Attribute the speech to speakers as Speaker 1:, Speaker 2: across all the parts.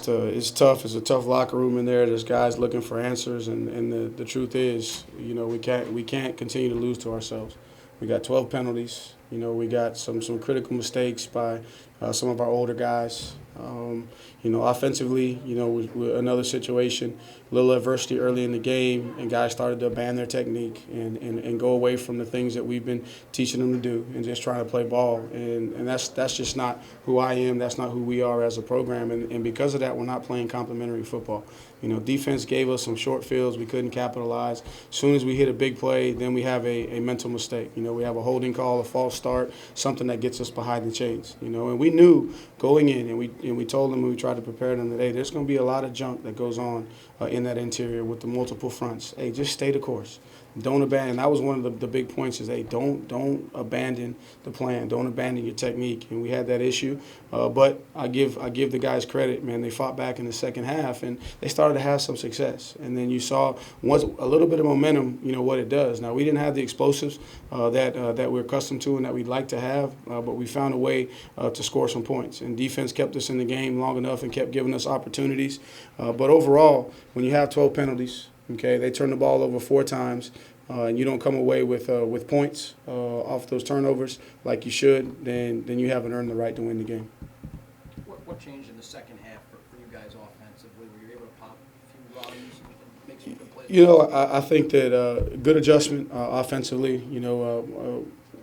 Speaker 1: it's tough. It's a tough locker room in there. There's guys looking for answers, and the truth is, we can't continue to lose to ourselves. We got 12 penalties. We got some critical mistakes by some of our older guys. Offensively, with another situation, a little adversity early in the game, and guys started to abandon their technique and go away from the things that we've been teaching them to do and just trying to play ball. And that's just not who I am. That's not who we are as a program. And because of that, we're not playing complementary football. Defense gave us some short fields. We couldn't capitalize. As soon as we hit a big play, then we have a mental mistake. We have a holding call, a false start, something that gets us behind the chains. And we knew going in, and we told them when we tried to prepare them today, there's going to be a lot of junk that goes on in that interior with the multiple fronts. Hey, just stay the course. Don't abandon. That was one of the big points is, hey, don't abandon the plan. Don't abandon your technique. And we had that issue. But I give the guys credit, man. They fought back in the second half, and they started to have some success. And then you saw once a little bit of momentum, what it does. Now, we didn't have the explosives that we're accustomed to and that we'd like to have, but we found a way to score some points. And defense kept us in the game long enough and kept giving us opportunities. But overall, when you have 12 penalties, okay, they turn the ball over 4 times, and you don't come away with points off those turnovers like you should, then you haven't earned the right to win the game.
Speaker 2: What changed in the second half for you guys offensively? Were you able to pop a few runs and make some good plays?
Speaker 1: I think that good adjustment offensively.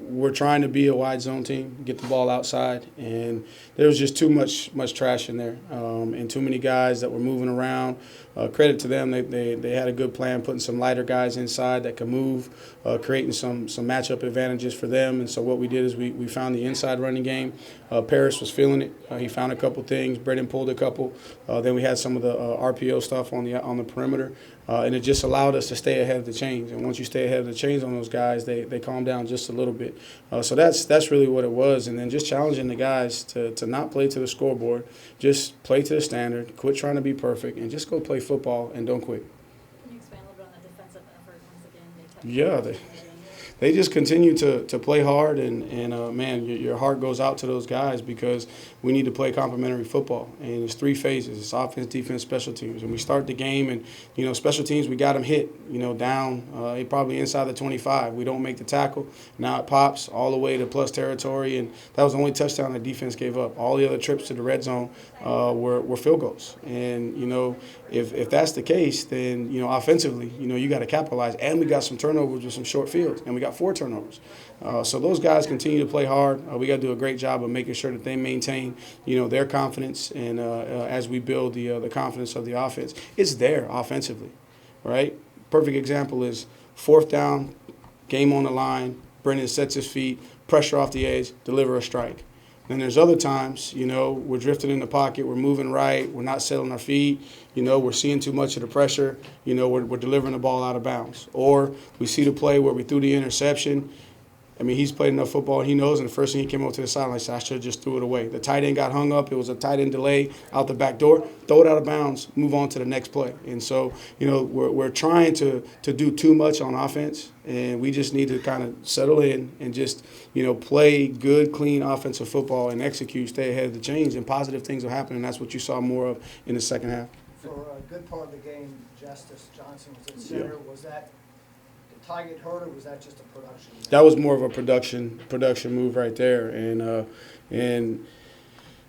Speaker 1: We're trying to be a wide zone team, get the ball outside, and there was just too much trash in there, and too many guys that were moving around. Credit to them, they had a good plan, putting some lighter guys inside that could move, creating some matchup advantages for them. And so what we did is we found the inside running game. Paris was feeling it. He found a couple things. Brendan pulled a couple. Then we had some of the RPO stuff on the perimeter, and it just allowed us to stay ahead of the chains. And once you stay ahead of the chains on those guys, they calm down just a little bit. So that's really what it was. And then just challenging the guys to not play to the scoreboard, just play to the standard, quit trying to be perfect, and just go play football and don't quit.
Speaker 3: Can you expand a little bit on that defensive effort once again?
Speaker 1: They just continue to play hard, and man, your heart goes out to those guys because we need to play complementary football. And it's 3 phases. It's offense, defense, special teams. And we start the game, and, special teams, we got them hit, down probably inside the 25. We don't make the tackle. Now it pops all the way to plus territory, and that was the only touchdown the defense gave up. All the other trips to the red zone were field goals. And, if that's the case, then, offensively, you got to capitalize. And we got some turnovers with some short fields, and we got 4 turnovers. So those guys continue to play hard. We got to do a great job of making sure that they maintain, their confidence, and as we build the confidence of the offense, it's there offensively, right? Perfect example is 4th down, game on the line. Brendan sets his feet, pressure off the edge, deliver a strike. Then there's other times, we're drifting in the pocket, we're moving right, we're not settling our feet, we're seeing too much of the pressure, we're delivering the ball out of bounds. Or we see the play where we threw the interception. I mean, he's played enough football, he knows, and the first thing he came up to the sideline, he said, I should have just threw it away. The tight end got hung up. It was a tight end delay out the back door. Throw it out of bounds, move on to the next play. And so, we're trying to do too much on offense, and we just need to kind of settle in and just, play good, clean offensive football and execute, stay ahead of the chains, and positive things will happen, and that's what you saw more of in the second half.
Speaker 4: For a good part of the game, Justice Johnson was at center. Yeah. Was that Ty get hurt, or was that just a production?
Speaker 1: That was more of a production move right there, and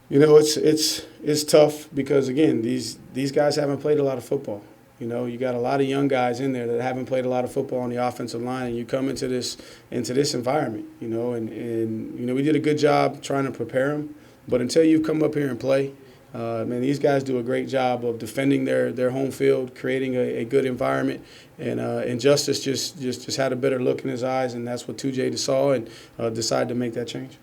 Speaker 1: it's tough because again these guys haven't played a lot of football. You got a lot of young guys in there that haven't played a lot of football on the offensive line, and you come into this environment, and we did a good job trying to prepare them, but until you come up here and play. Man, these guys do a great job of defending their home field, creating a good environment, and Justice just had a better look in his eyes, and that's what 2J saw and decided to make that change.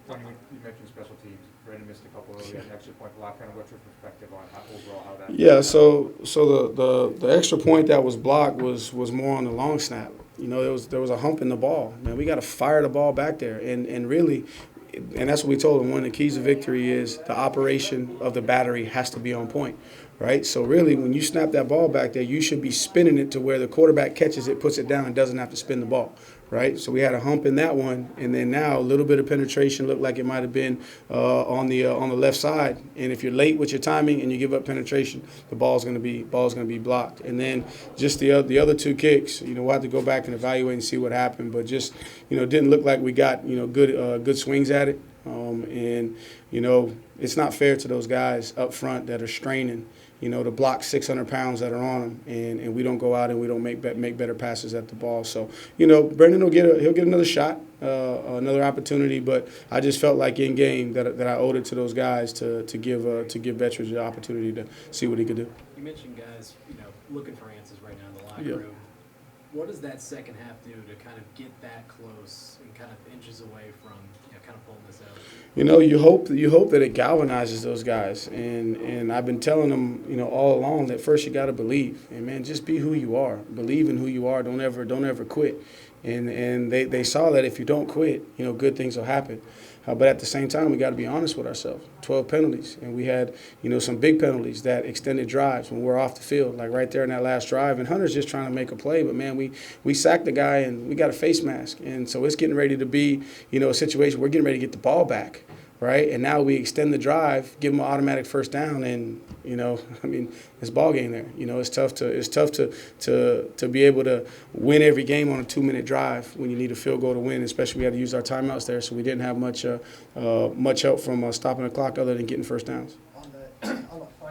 Speaker 5: You mentioned special teams. Brendan missed a couple early, an extra point block. Kind of what's your perspective on how that?
Speaker 1: Yeah, so the extra point that was blocked was more on the long snap. There was a hump in the ball. Man, we got to fire the ball back there, and really. And that's what we told them. One of the keys to victory is the operation of the battery has to be on point, right? So really, when you snap that ball back there, you should be spinning it to where the quarterback catches it, puts it down, and doesn't have to spin the ball, right? So we had a hump in that one, and then now a little bit of penetration looked like it might have been on the left side. And if you're late with your timing and you give up penetration, the ball's going to be blocked. And then just the other two kicks, we'll have to go back and evaluate and see what happened, but just it didn't look like we got good swings at it. And it's not fair to those guys up front that are straining, to block 600 pounds that are on them, and we don't go out and we don't make better passes at the ball. So, Brendan he'll get another shot, another opportunity. But I just felt like in game that I owed it to those guys to give Betridge the opportunity to see what he could do.
Speaker 6: You mentioned guys, looking for answers right now in the locker room. What does that second half do to kind of get that close and kind of inches away from kind of pulling this out?
Speaker 1: You hope that it galvanizes those guys, and I've been telling them, all along that first you got to believe, and man, just be who you are, believe in who you are, don't ever quit, and they saw that if you don't quit, good things will happen. But at the same time, we got to be honest with ourselves. 12 penalties, and we had, some big penalties that extended drives when we're off the field, like right there in that last drive. And Hunter's just trying to make a play, but man, we sacked the guy and we got a face mask, and so it's getting ready to be, a situation we're getting ready to get the ball back. Right, and now we extend the drive, give them an automatic first down, and it's ball game there. It's tough to be able to win every game on a 2-minute drive when you need a field goal to win. Especially we had to use our timeouts there, so we didn't have much help from stopping the clock other than getting first downs.
Speaker 4: On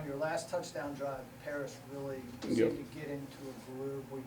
Speaker 4: your last touchdown drive, Paris really seemed to get into a groove. Were you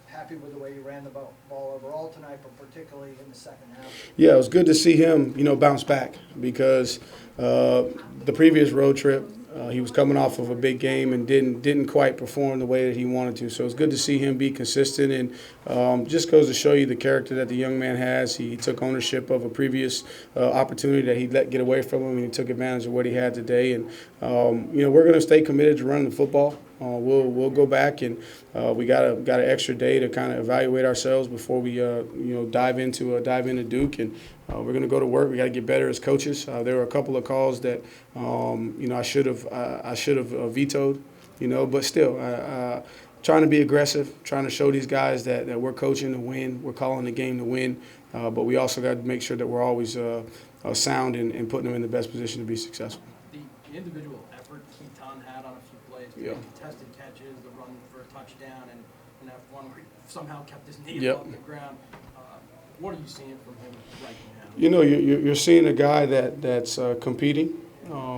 Speaker 4: happy with the way you ran the ball overall tonight, but particularly in the second half?
Speaker 1: Yeah, it was good to see him, bounce back because the previous road trip, he was coming off of a big game and didn't quite perform the way that he wanted to. So it's good to see him be consistent, and just goes to show you the character that the young man has. He took ownership of a previous opportunity that he let get away from him, and he took advantage of what he had today. And we're going to stay committed to running the football. We'll go back, and we got an extra day to kind of evaluate ourselves before we dive into Duke, and we're going to go to work. We got to get better as coaches. There were a couple of calls that I should have vetoed, but still trying to be aggressive, trying to show these guys that we're coaching to win, we're calling the game to win, but we also got to make sure that we're always sound and putting them in the best position to be successful.
Speaker 2: The individual effort Keaton had on a few plays, the contested catches, the run for a touchdown, and one where he somehow kept his knee above the ground. What are you seeing from him right now?
Speaker 1: You're seeing a guy that's competing.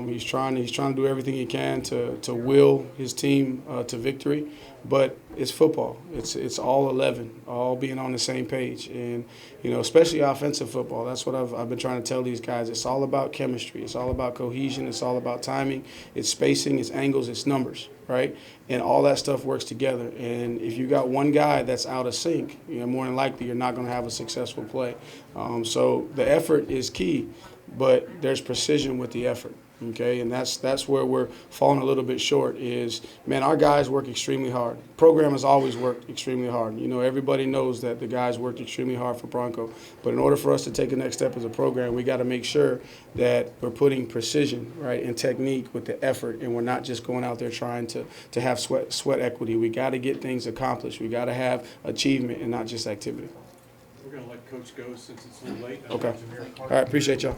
Speaker 1: He's trying to do everything he can to will his team to victory, but it's football. It's all 11, all being on the same page, and especially offensive football. That's what I've been trying to tell these guys. It's all about chemistry. It's all about cohesion. It's all about timing. It's spacing. It's angles. It's numbers, right? And all that stuff works together. And if you got one guy that's out of sync, more than likely you're not going to have a successful play. So the effort is key, but there's precision with the effort. Okay, and that's where we're falling a little bit short is, man, our guys work extremely hard. Program has always worked extremely hard. Everybody knows that the guys worked extremely hard for Bronco. But in order for us to take the next step as a program, we got to make sure that we're putting precision, right, and technique with the effort, and we're not just going out there trying to have sweat equity. We got to get things accomplished. We got to have achievement and not just activity.
Speaker 7: We're going to let Coach go since it's a little late.
Speaker 1: Okay. All right, appreciate y'all.